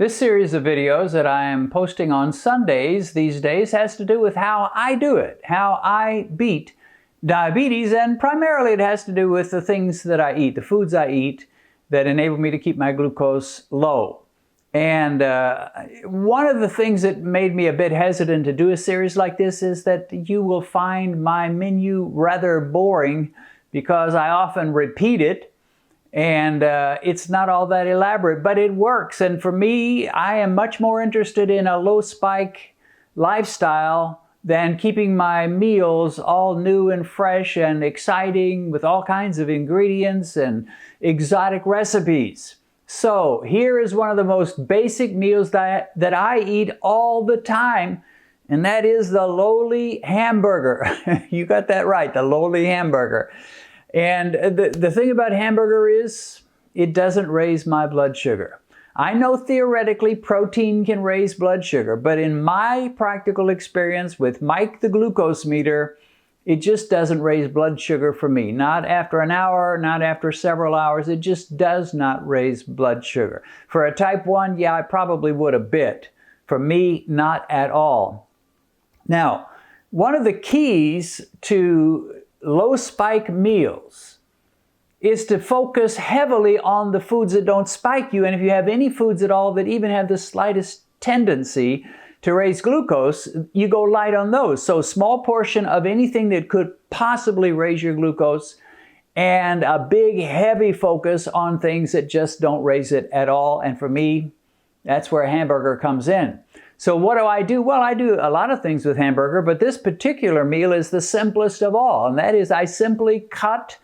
This series of videos that I am posting on Sundays these days has to do with how I do it, how I beat diabetes, and primarily it has to do with the things that I eat, the foods I eat that enable me to keep my glucose low. And one of the things that made me a bit hesitant to do a series like this is that you will find my menu rather boring because I often repeat it. And it's not all that elaborate, but it works. And for me, I am much more interested in a low spike lifestyle than keeping my meals all new and fresh and exciting with all kinds of ingredients and exotic recipes. So here is one of the most basic meals that I eat all the time, and that is the lowly hamburger. You got that right, the lowly hamburger. And the thing about hamburger is it doesn't raise my blood sugar. I know theoretically protein can raise blood sugar, but in my practical experience with Mike the glucose meter, it just doesn't raise blood sugar for me. Not after an hour, not after several hours. It just does not raise blood sugar. For a type 1, yeah, I probably would a bit. For me, not at all. Now, one of the keys to low spike meals is to focus heavily on the foods that don't spike you. And if you have any foods at all that even have the slightest tendency to raise glucose, you go light on those. So small portion of anything that could possibly raise your glucose, and a big heavy focus on things that just don't raise it at all. And for me, that's where a hamburger comes in. So what do? Well, I do a lot of things with hamburger, but this particular meal is the simplest of all. And that is I simply cut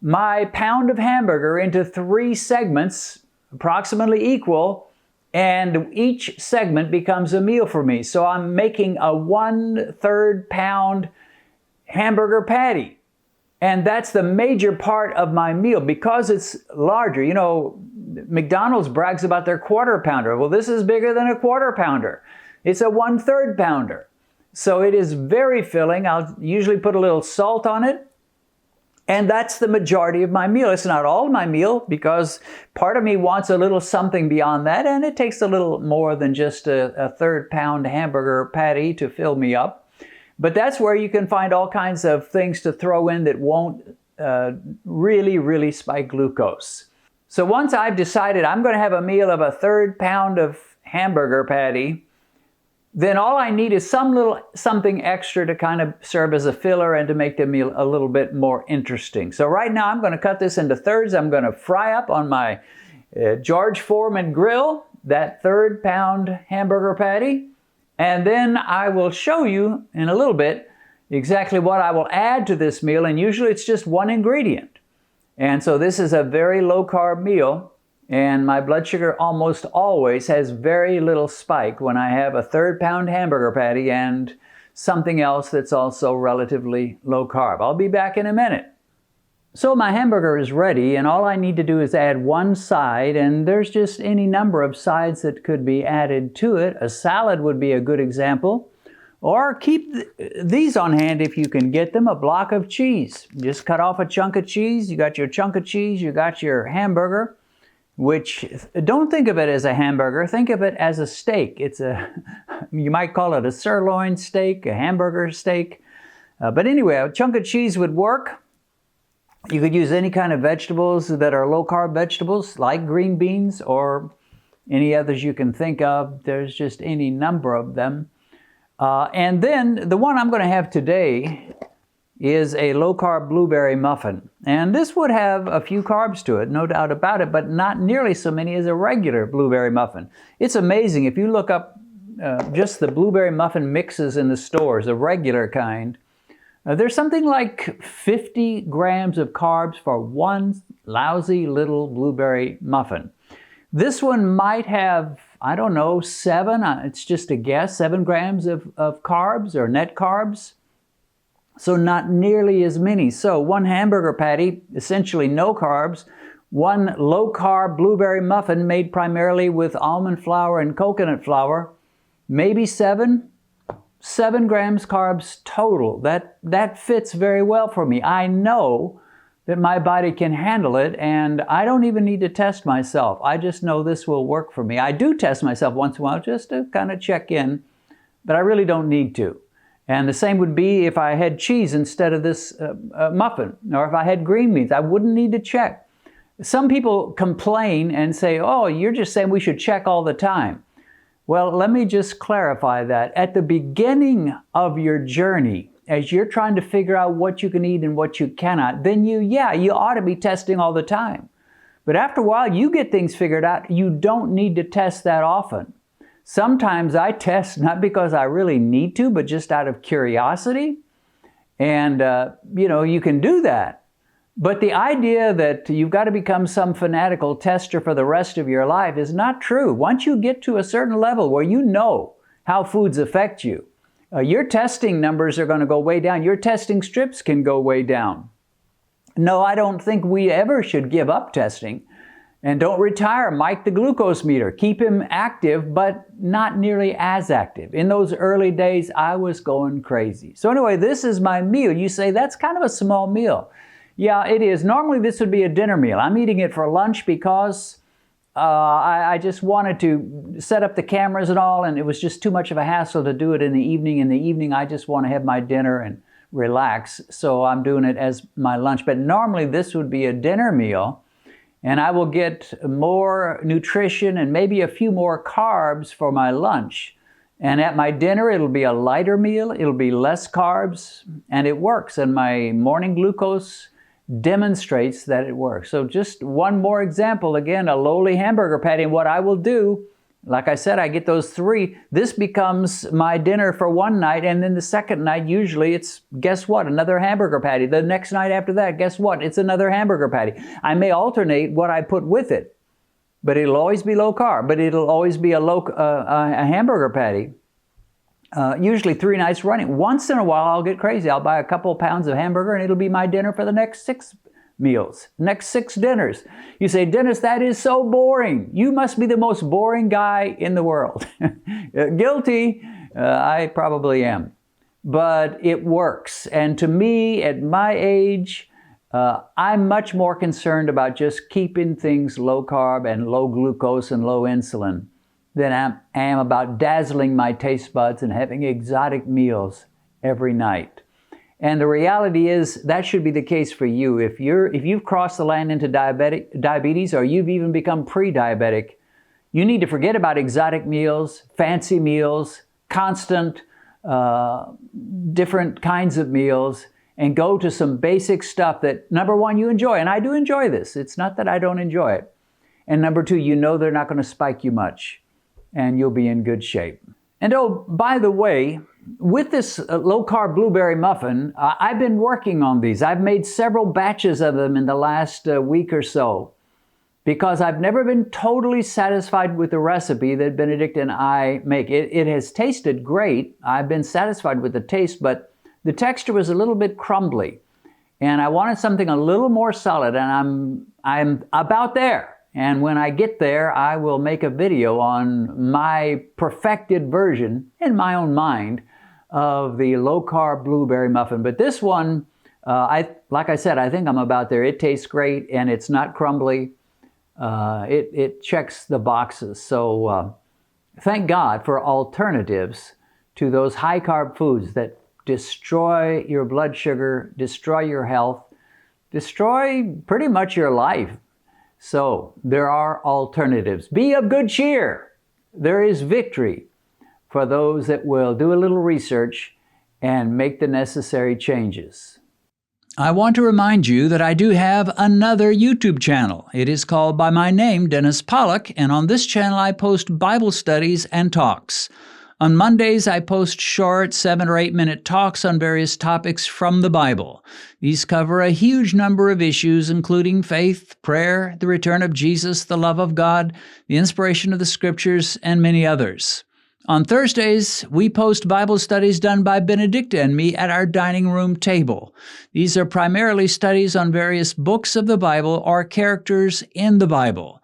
my pound of hamburger into 3 segments, approximately equal, and each segment becomes a meal for me. So I'm making a 1/3 pound hamburger patty. And that's the major part of my meal because it's larger. You know, McDonald's brags about their 1/4 pounder. Well, this is bigger than a 1/4 pounder. It's a 1/3 pounder. So it is very filling. I'll usually put a little salt on it. And that's the majority of my meal. It's not all my meal because part of me wants a little something beyond that. And it takes a little more than just a 1/3 pound hamburger patty to fill me up. But that's where you can find all kinds of things to throw in that won't really spike glucose. So once I've decided I'm going to have a meal of a 1/3 pound of hamburger patty, then all I need is something extra to kind of serve as a filler and to make the meal a little bit more interesting. So right now I'm going to cut this into thirds. I'm going to fry up on my George Foreman grill that 1/3 pound hamburger patty. And then I will show you in a little bit exactly what I will add to this meal. And usually it's just one ingredient. And so this is a very low carb meal. And my blood sugar almost always has very little spike when I have a 1/3 pound hamburger patty and something else that's also relatively low carb. I'll be back in a minute. So my hamburger is ready, and all I need to do is add one side, and there's just any number of sides that could be added to it. A salad would be a good example. Or keep these on hand if you can get them, a block of cheese. Just cut off a chunk of cheese. You got your chunk of cheese, you got your hamburger, which don't think of it as a hamburger, think of it as a steak. You might call it a sirloin steak, a hamburger steak. But anyway, a chunk of cheese would work. You could use any kind of vegetables that are low-carb vegetables, like green beans or any others you can think of. There's just any number of them. And then the one I'm going to have today is a low-carb blueberry muffin. And this would have a few carbs to it, no doubt about it, but not nearly so many as a regular blueberry muffin. It's amazing. If you look up just the blueberry muffin mixes in the stores, the regular kind, there's something like 50 grams of carbs for one lousy little blueberry muffin. This one might have, I don't know, 7, it's just a guess, 7 grams of carbs or net carbs. So not nearly as many. So one hamburger patty, essentially no carbs. One low-carb blueberry muffin made primarily with almond flour and coconut flour, maybe 7 grams carbs total. That fits very well for me. I know that my body can handle it, and I don't even need to test myself. I just know this will work for me. I do test myself once in a while just to kind of check in, but I really don't need to. And the same would be if I had cheese instead of this muffin, or if I had green beans. I wouldn't need to check. Some people complain and say, oh, you're just saying we should check all the time. Well, let me just clarify that. At the beginning of your journey, as you're trying to figure out what you can eat and what you cannot, then you ought to be testing all the time. But after a while, you get things figured out. You don't need to test that often. Sometimes I test not because I really need to, but just out of curiosity. And, you can do that. But the idea that you've got to become some fanatical tester for the rest of your life is not true. Once you get to a certain level where you know how foods affect you, your testing numbers are going to go way down. Your testing strips can go way down. No, I don't think we ever should give up testing. And don't retire Mike the glucose meter. Keep him active, but not nearly as active. In those early days, I was going crazy. So anyway, this is my meal. You say, that's kind of a small meal. Yeah, it is. Normally this would be a dinner meal. I'm eating it for lunch because I just wanted to set up the cameras and all, and it was just too much of a hassle to do it in the evening. In the evening, I just want to have my dinner and relax, so I'm doing it as my lunch. But normally this would be a dinner meal, and I will get more nutrition and maybe a few more carbs for my lunch. And at my dinner, it'll be a lighter meal, it'll be less carbs, and it works. And my morning glucose demonstrates that it works. So just one more example, again, a lowly hamburger patty. And what I will do, like I said, I get those 3. This becomes my dinner for one night, and then the second night, usually it's, guess what, another hamburger patty. The next night after that, guess what, it's another hamburger patty. I may alternate what I put with it, but it'll always be low carb, but it'll always be a hamburger patty. Usually 3 nights running. Once in a while, I'll get crazy. I'll buy a couple of pounds of hamburger, and it'll be my dinner for the next 6 meals, next 6 dinners. You say, Dennis, that is so boring. You must be the most boring guy in the world. Guilty. I probably am. But it works. And to me, at my age, I'm much more concerned about just keeping things low carb and low glucose and low insulin than I am about dazzling my taste buds and having exotic meals every night. And the reality is that should be the case for you. If you've crossed the line into diabetes, or you've even become pre-diabetic, you need to forget about exotic meals, fancy meals, constant different kinds of meals, and go to some basic stuff that, number one, you enjoy. And I do enjoy this. It's not that I don't enjoy it. And number two, you know they're not going to spike you much, and you'll be in good shape. And oh, by the way, with this low-carb blueberry muffin, I've been working on these. I've made several batches of them in the last week or so, because I've never been totally satisfied with the recipe that Benedict and I make. It has tasted great. I've been satisfied with the taste, but the texture was a little bit crumbly. And I wanted something a little more solid, and I'm about there. And when I get there, I will make a video on my perfected version, in my own mind, of the low-carb blueberry muffin. But this one, like I said, I think I'm about there. It tastes great, and it's not crumbly. It checks the boxes. So thank God for alternatives to those high-carb foods that destroy your blood sugar, destroy your health, destroy pretty much your life. So there are alternatives. Be of good cheer. There is victory for those that will do a little research and make the necessary changes. I want to remind you that I do have another YouTube channel. It is called by my name, Dennis Pollock, and on this channel I post Bible studies and talks. On Mondays, I post short 7 or 8 minute talks on various topics from the Bible. These cover a huge number of issues, including faith, prayer, the return of Jesus, the love of God, the inspiration of the Scriptures, and many others. On Thursdays, we post Bible studies done by Benedict and me at our dining room table. These are primarily studies on various books of the Bible or characters in the Bible.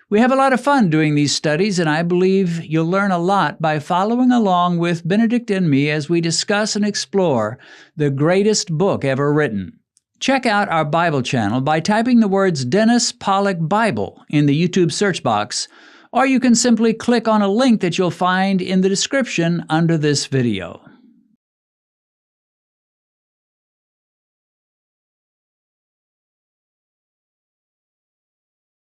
We have a lot of fun doing these studies, and I believe you'll learn a lot by following along with Benedict and me as we discuss and explore the greatest book ever written. Check out our Bible channel by typing the words Dennis Pollock Bible in the YouTube search box, or you can simply click on a link that you'll find in the description under this video.